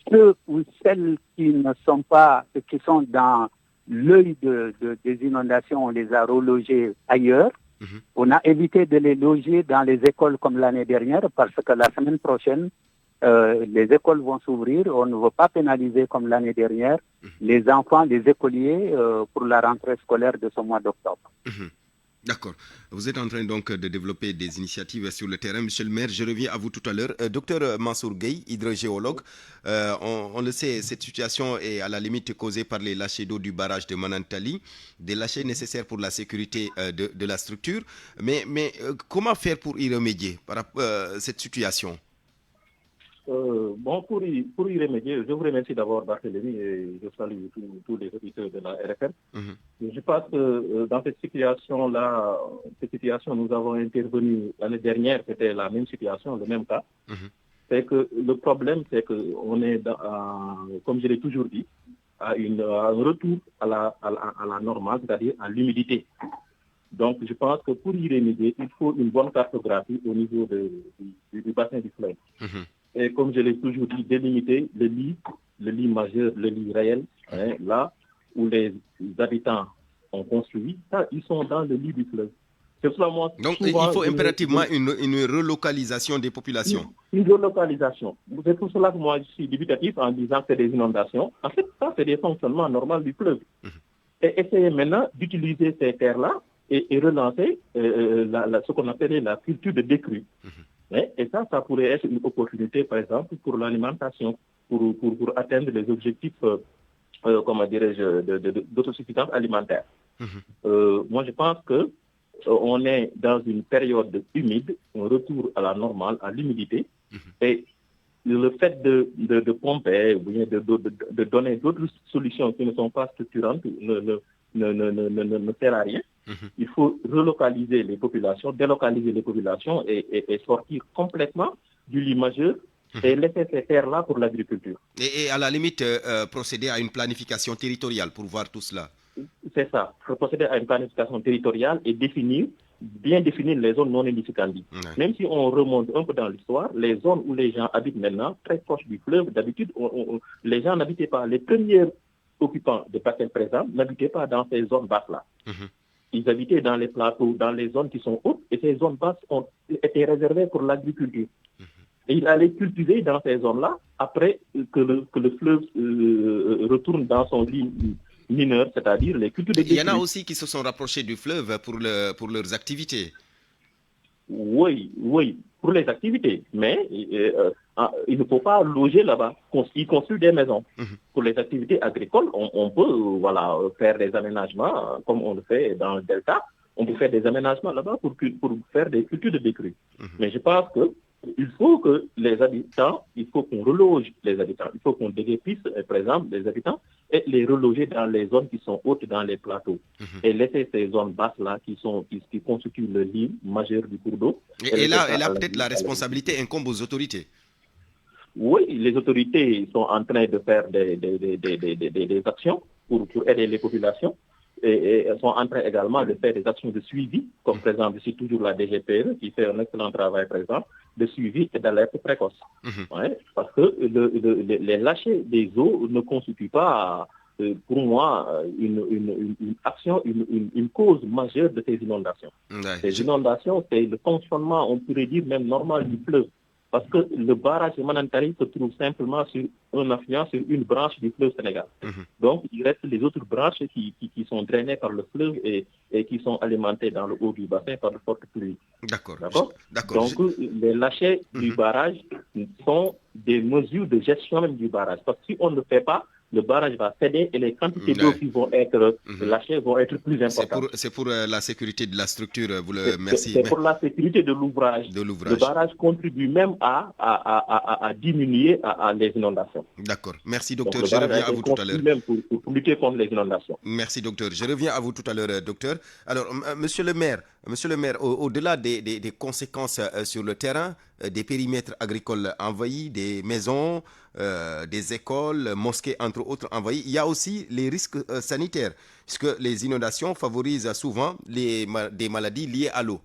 Ceux ou celles qui ne sont pas, qui sont dans l'œil des inondations, on les a relogés ailleurs. On a évité de les loger dans les écoles comme l'année dernière parce que la semaine prochaine, les écoles vont s'ouvrir. On ne veut pas pénaliser comme l'année dernière les enfants, les écoliers pour la rentrée scolaire de ce mois d'octobre. D'accord. Vous êtes en train donc de développer des initiatives sur le terrain. Monsieur le maire, je reviens à vous tout à l'heure. Docteur Mansour Gueye, hydrogéologue, on le sait, cette situation est à la limite causée par les lâchers d'eau du barrage de Manantali, des lâchers nécessaires pour la sécurité de la structure. Mais comment faire pour y remédier par cette situation? Bon, pour y remédier, je vous remercie d'abord, Barthélémy, et je salue tous les auditeurs de la RFM. Je pense que dans cette situation-là, nous avons intervenu l'année dernière, c'était la même situation, le même cas. C'est que le problème, c'est qu'on est, comme je l'ai toujours dit, à un retour à la normale, c'est-à-dire à l'humidité. Donc, je pense que pour y remédier, il faut une bonne cartographie au niveau du bassin du fleuve. Et comme je l'ai toujours dit, délimiter le lit majeur, le lit réel, hein, là où les habitants ont construit, ça, ils sont dans le lit du fleuve. Donc, il faut impérativement une relocalisation des populations. Une relocalisation. C'est pour cela que moi, je suis dubitatif en disant que c'est des inondations. En fait, ça, c'est des fonctionnements normaux du fleuve. Et essayer maintenant d'utiliser ces terres-là et relancer ce qu'on appelait la culture de décrue. Et ça pourrait être une opportunité, par exemple, pour l'alimentation, pour atteindre les objectifs, d'autosuffisance alimentaire. Moi, je pense que on est dans une période humide, un retour à la normale, à l'humidité, et le fait de pomper ou bien de donner d'autres solutions qui ne sont pas structurantes ne sert à rien. Il faut relocaliser les populations, délocaliser les populations et sortir complètement du lit majeur et laisser ces terres-là pour l'agriculture. Et à la limite, procéder à une planification territoriale pour voir tout cela. C'est ça, procéder à une planification territoriale et bien définir les zones non édificantes. Même si on remonte un peu dans l'histoire, les zones où les gens habitent maintenant, très proches du fleuve, d'habitude, les gens n'habitaient pas. Les premiers occupants de parcelles présentes n'habitaient pas dans ces zones basses-là. Ils habitaient dans les plateaux, dans les zones qui sont hautes, et ces zones basses ont été réservées pour l'agriculture. Et ils allaient cultiver dans ces zones-là après que le fleuve retourne dans son lit mineur, c'est-à-dire les cultures de Il y en a aussi qui se sont rapprochés du fleuve pour leurs activités. Oui, pour les activités. Mais il ne faut pas loger là-bas. Ils construisent des maisons. Pour les activités agricoles, on peut faire des aménagements comme on le fait dans le Delta. On peut faire des aménagements là-bas pour faire des cultures de décrue. Mais je pense qu'il faut que les habitants, il faut qu'on reloge les habitants. Il faut qu'on déguerpisse, par exemple, les habitants et les reloger dans les zones qui sont hautes, dans les plateaux. Et laisser ces zones basses-là qui constituent le lit majeur du cours d'eau. Et là peut-être la responsabilité incombe aux autorités. Oui, les autorités sont en train de faire des actions pour aider les populations. Et elles sont en train également de faire des actions de suivi, comme par exemple, c'est toujours la DGPE qui fait un excellent travail, par exemple, de suivi et d'alerte précoce. Parce que les lâchers des eaux ne constituent pas, pour moi, une action, une cause majeure de ces inondations. Ces inondations, c'est le fonctionnement, on pourrait dire même normal du fleuve. Parce que le barrage de Manantari se trouve simplement sur un affluent, sur une branche du fleuve Sénégal. Donc, il reste les autres branches qui sont drainées par le fleuve et qui sont alimentées dans le haut du bassin par de fortes pluies. D'accord. Donc, les lâchers du barrage sont des mesures de gestion même du barrage. Parce que si on ne le fait pas, le barrage va céder et les quantités d'eau qui vont être lâchées vont être plus importantes. C'est pour la sécurité de la structure, merci. C'est pour la sécurité de l'ouvrage. Le barrage contribue même à diminuer les inondations. D'accord. Merci, docteur. Je reviens à vous tout à l'heure. Même pour lutter contre les inondations. Merci, docteur. Je reviens à vous tout à l'heure, docteur. Alors, monsieur le maire, au-delà des conséquences sur le terrain, des périmètres agricoles envahis, des maisons, des écoles, mosquées, entre autres envahies, il y a aussi les risques sanitaires, puisque les inondations favorisent souvent des maladies liées à l'eau.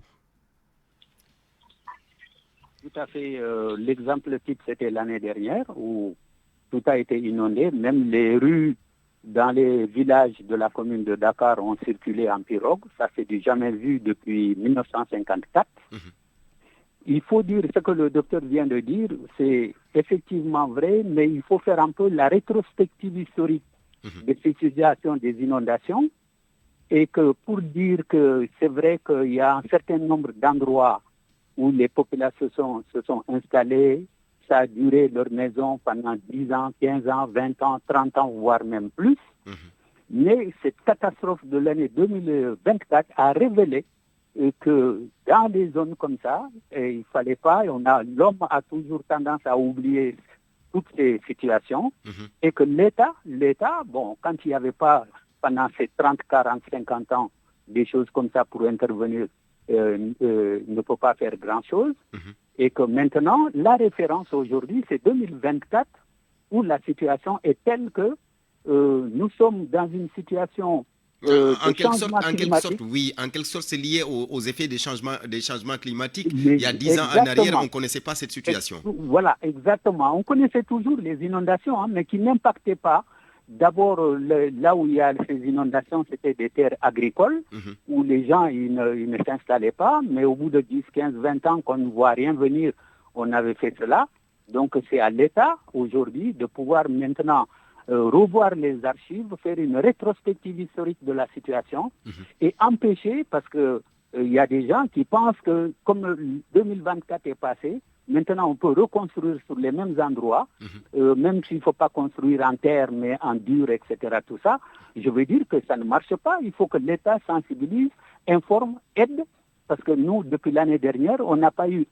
Tout à fait. L'exemple type, c'était l'année dernière où tout a été inondé. Même les rues dans les villages de la commune de Dakar ont circulé en pirogue. Ça, c'est du jamais vu depuis 1954. Il faut dire ce que le docteur vient de dire, c'est effectivement vrai, mais il faut faire un peu la rétrospective historique de cette situation des inondations et que pour dire que c'est vrai qu'il y a un certain nombre d'endroits où les populations se sont installées, ça a duré leur maison pendant 10 ans, 15 ans, 20 ans, 30 ans, voire même plus. Mais cette catastrophe de l'année 2024 a révélé que dans des zones comme ça, il ne fallait pas, l'homme a toujours tendance à oublier toutes ces situations et que l'État, quand il n'y avait pas pendant ces 30, 40, 50 ans des choses comme ça pour intervenir, ne peut pas faire grand-chose et que maintenant, la référence aujourd'hui, c'est 2024 où la situation est telle que nous sommes dans une situation en quelque sorte, c'est lié aux effets des changements climatiques. Il y a 10 ans en arrière, on ne connaissait pas cette situation. Voilà, exactement. On connaissait toujours les inondations, mais qui n'impactaient pas. D'abord, là où il y a ces inondations, c'était des terres agricoles, où les gens ils ne s'installaient pas, mais au bout de 10, 15, 20 ans, qu'on ne voit rien venir, on avait fait cela. Donc, c'est à l'État, aujourd'hui, de pouvoir maintenant revoir les archives, faire une rétrospective historique de la situation et empêcher, parce que il y a des gens qui pensent que comme 2024 est passé, maintenant on peut reconstruire sur les mêmes endroits, même s'il ne faut pas construire en terre mais en dur, etc. Tout ça, je veux dire que ça ne marche pas. Il faut que l'État sensibilise, informe, aide, parce que nous, depuis l'année dernière, on n'a pas eu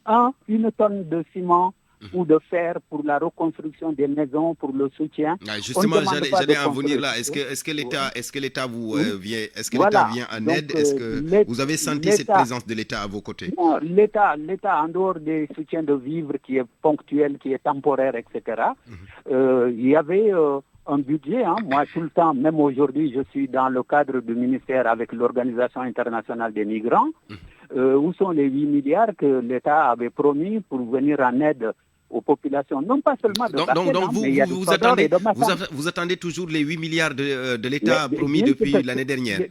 une tonne de ciment ou de fer pour la reconstruction des maisons, pour le soutien. Justement, j'allais en venir là. Est-ce que l'État vous vient, l'État vient en aide? Est-ce que vous avez senti cette présence de l'État à vos côtés? Non, l'État, en dehors des soutiens de vivres qui est ponctuel, qui est temporaire, etc., il y avait un budget. Moi, tout le temps, même aujourd'hui, je suis dans le cadre du ministère avec l'Organisation internationale des migrants. Où sont les 8 milliards que l'État avait promis pour venir en aide aux populations, non pas seulement de Bakel, mais il y a vous attendez toujours les 8 milliards de l'État promis depuis l'année dernière.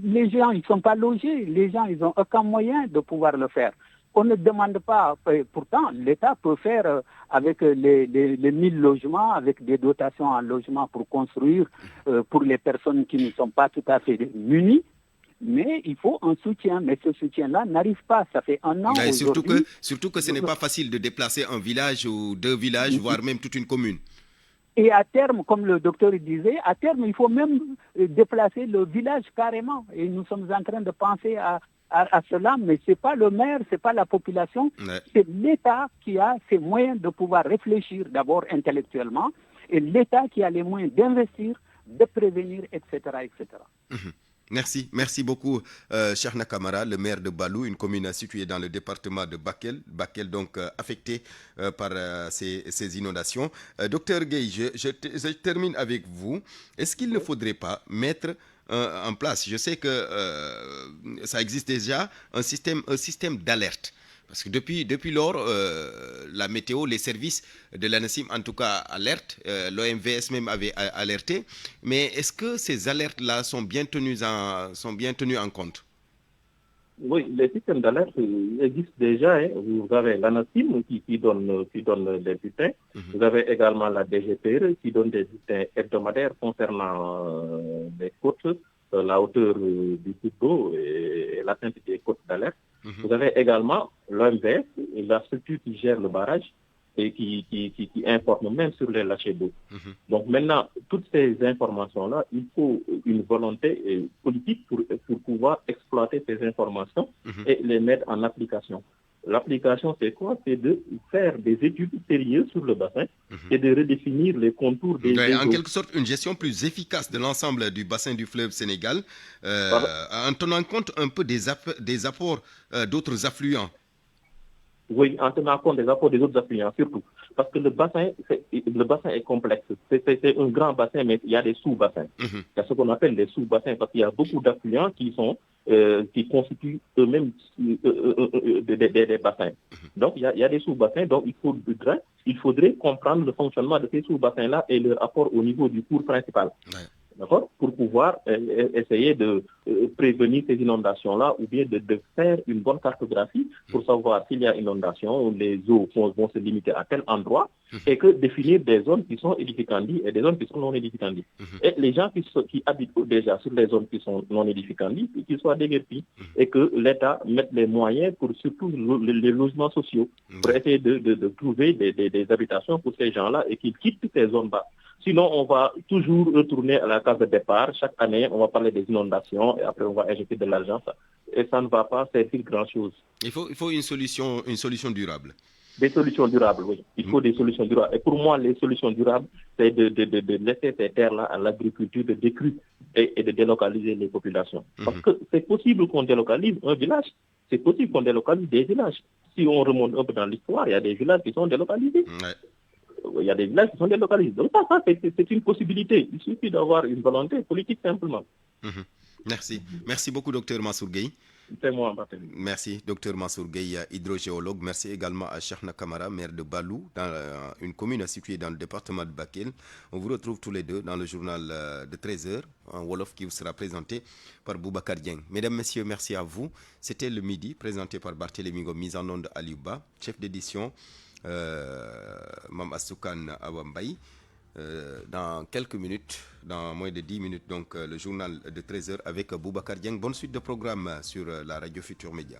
Les gens, ils ne sont pas logés. Les gens, ils n'ont aucun moyen de pouvoir le faire. On ne demande pas. Pourtant, l'État peut faire avec les 1000 logements, avec des dotations en logement pour construire pour les personnes qui ne sont pas tout à fait munies. Mais il faut un soutien. Mais ce soutien-là n'arrive pas. Ça fait un an aujourd'hui. Surtout que ce n'est pas facile de déplacer un village ou 2 villages, voire même toute une commune. Et à terme, comme le docteur disait, à terme, il faut même déplacer le village carrément. Et nous sommes en train de penser à cela, mais ce n'est pas le maire, ce n'est pas la population, c'est l'État qui a ses moyens de pouvoir réfléchir d'abord intellectuellement, et l'État qui a les moyens d'investir, de prévenir, etc. etc. Merci beaucoup, Cheikhna Kamara, le maire de Balou, une commune située dans le département de Bakel donc affectée par ces inondations. Docteur Gueye, je termine avec vous. Est-ce qu'il ne faudrait pas mettre en place, je sais que ça existe déjà, un système d'alerte? Parce que depuis lors, la météo, les services de l'ANACIM, en tout cas, alertent. L'OMVS même avait alerté. Mais est-ce que ces alertes-là sont bien tenues en compte? Oui, les systèmes d'alerte existent déjà. Vous avez l'ANACIM qui donne des bulletins. Vous avez également la DGPR qui donne des bulletins hebdomadaires concernant les côtes, la hauteur du cours d'eau et l'atteinte des côtes d'alerte. Vous avez également l'OMVS, la structure qui gère le barrage et qui informe même sur les lâchers d'eau. Donc maintenant, toutes ces informations-là, il faut une volonté politique pour pouvoir exploiter ces informations et les mettre en application. L'application, c'est quoi? C'est de faire des études sérieuses sur le bassin et de redéfinir les contours des en quelque sorte, une gestion plus efficace de l'ensemble du bassin du fleuve Sénégal, en tenant compte un peu des apports d'autres affluents. Oui, en tenant compte des apports des autres affluents, surtout. Parce que le bassin est complexe. C'est un grand bassin, mais il y a des sous-bassins. Il y a ce qu'on appelle des sous-bassins, parce qu'il y a beaucoup d'affluents qui constituent eux-mêmes des bassins. Donc, il y a des sous-bassins, donc il faudrait comprendre le fonctionnement de ces sous-bassins-là et leur apport au niveau du cours principal. D'accord, pour pouvoir essayer de prévenir ces inondations-là ou bien de faire une bonne cartographie pour savoir s'il y a inondation, les eaux vont se limiter à tel endroit et que définir des zones qui sont édificantes et des zones qui sont non édificantes. Et les gens qui habitent déjà sur les zones qui sont non édificantes, qu'ils soient déguerpis et que l'État mette les moyens pour surtout les logements sociaux pour essayer de trouver des habitations pour ces gens-là et qu'ils quittent ces zones-là. Sinon, on va toujours retourner à la case de départ. Chaque année, on va parler des inondations et après, on va injecter de l'argent. Et ça ne va pas servir grand-chose. Il faut une solution durable. Des solutions durables, oui. Il faut des solutions durables. Et pour moi, les solutions durables, c'est de laisser ces terres-là à l'agriculture de décrue et de délocaliser les populations. Parce que c'est possible qu'on délocalise un village. C'est possible qu'on délocalise des villages. Si on remonte un peu dans l'histoire, il y a des villages qui sont délocalisés. Il y a des villages qui sont délocalisés. Donc ça, c'est une possibilité. Il suffit d'avoir une volonté politique simplement. Merci. Merci beaucoup, docteur Mansour Gueye. C'est moi, merci, docteur Mansour Gueye, hydrogéologue. Merci également à Cheikhna Kamara, maire de Balou, dans une commune située dans le département de Bakel. On vous retrouve tous les deux dans le journal de 13h, en Wolof qui vous sera présenté par Boubacar Dieng. Mesdames, messieurs, merci à vous. C'était le midi, présenté par Barthélémy Ngom, mise en onde Aliouba, chef d'édition Mam Astoukan Awambaye. Dans quelques minutes, dans moins de 10 minutes, donc le journal de 13h avec Boubacar Dieng. Bonne suite de programme sur la radio Futur Média.